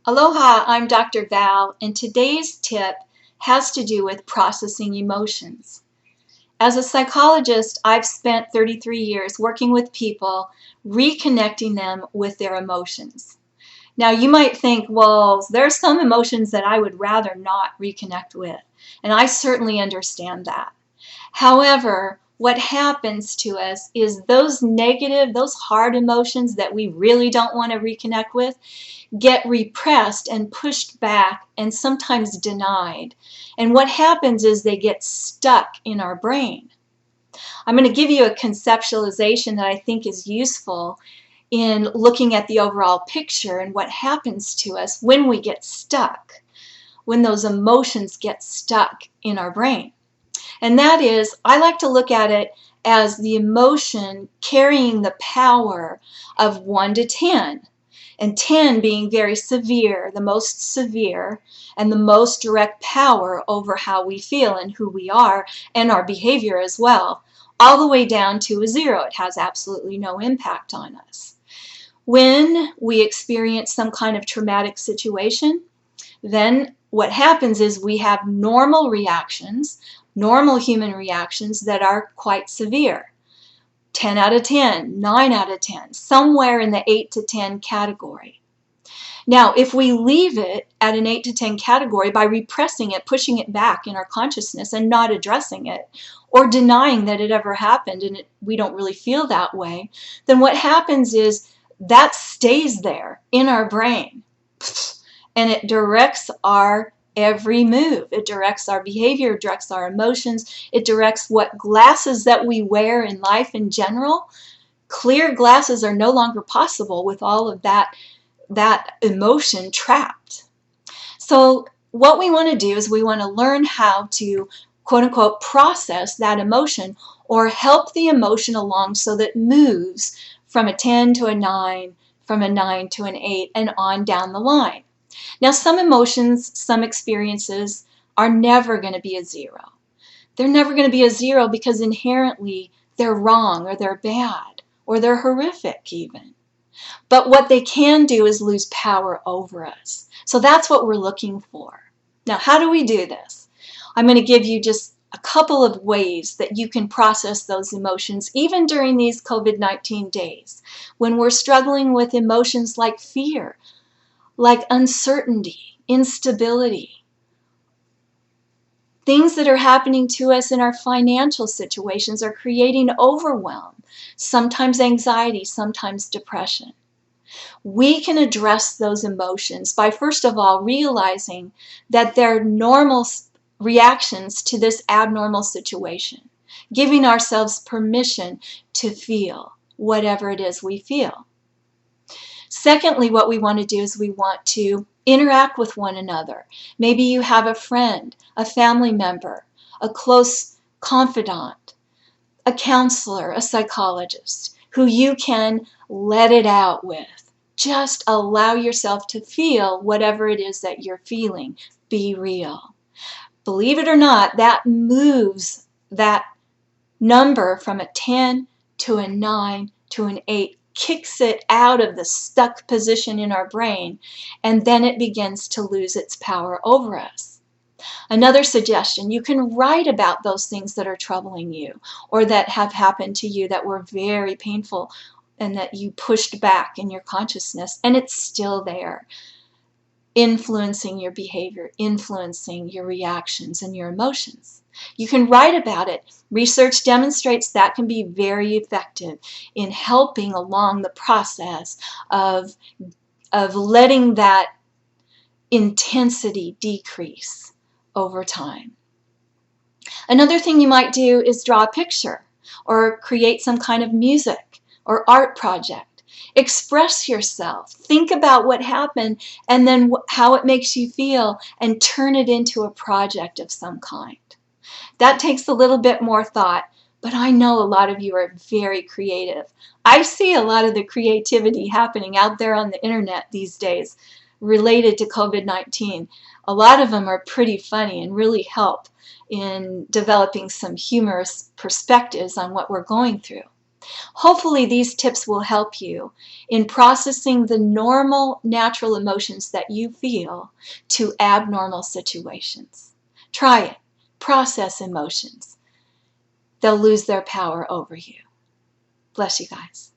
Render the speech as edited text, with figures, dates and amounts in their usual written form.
Aloha, I'm Dr. Val, and today's tip has to do with processing emotions. As a psychologist, I've spent 33 years working with people, reconnecting them with their emotions. Now, you might think, well, there's some emotions that I would rather not reconnect with, and I certainly understand that. However, what happens to us is those negative, those hard emotions that we really don't want to reconnect with get repressed and pushed back and sometimes denied. And what happens is they get stuck in our brain. I'm going to give you a conceptualization that I think is useful in looking at the overall picture and what happens to us when we get stuck, when those emotions get stuck in our brain. And that is, I like to look at it as the emotion carrying the power of 1 to 10. And 10 being very severe, the most severe, and the most direct power over how we feel and who we are and our behavior as well, all the way down to a 0. It has absolutely no impact on us. When we experience some kind of traumatic situation, then what happens is we have normal reactions, normal human reactions that are quite severe. 10 out of 10, 9 out of 10, somewhere in the 8 to 10 category. Now, if we leave it at an 8 to 10 category by repressing it, pushing it back in our consciousness and not addressing it, or denying that it ever happened and we don't really feel that way, then what happens is that stays there in our brain and it directs our every move. It directs our behavior, it directs our emotions, it directs what glasses that we wear in life in general. Clear glasses are no longer possible with all of that emotion trapped. So what we want to do is we want to learn how to, quote unquote, process that emotion or help the emotion along so that it moves from a 10 to a 9, from a 9 to an 8, and on down the line. Now, some emotions, some experiences are never going to be a 0. They're never going to be a 0 because inherently they're wrong or they're bad or they're horrific even. But what they can do is lose power over us. So that's what we're looking for. Now, how do we do this? I'm going to give you just a couple of ways that you can process those emotions even during these COVID-19 days when we're struggling with emotions like fear, like uncertainty, instability, things that are happening to us in our financial situations are creating overwhelm, sometimes anxiety, sometimes depression. We can address those emotions by, first of all, realizing that they're normal reactions to this abnormal situation, giving ourselves permission to feel whatever it is we feel. Secondly, what we want to do is we want to interact with one another. Maybe you have a friend, a family member, a close confidant, a counselor, a psychologist, who you can let it out with. Just allow yourself to feel whatever it is that you're feeling. Be real. Believe it or not, that moves that number from a 10 to a 9 to an 8, kicks it out of the stuck position in our brain, and then it begins to lose its power over us. Another suggestion, you can write about those things that are troubling you or that have happened to you that were very painful and that you pushed back in your consciousness, and it's still there, influencing your behavior, influencing your reactions and your emotions. You can write about it. Research demonstrates that can be very effective in helping along the process of letting that intensity decrease over time. Another thing you might do is draw a picture or create some kind of music or art project. Express yourself. Think about what happened and then how it makes you feel and turn it into a project of some kind. That takes a little bit more thought, but I know a lot of you are very creative. I see a lot of the creativity happening out there on the internet these days related to COVID-19. A lot of them are pretty funny and really help in developing some humorous perspectives on what we're going through. Hopefully these tips will help you in processing the normal, natural emotions that you feel to abnormal situations. Try it. Process emotions. They'll lose their power over you. Bless you guys.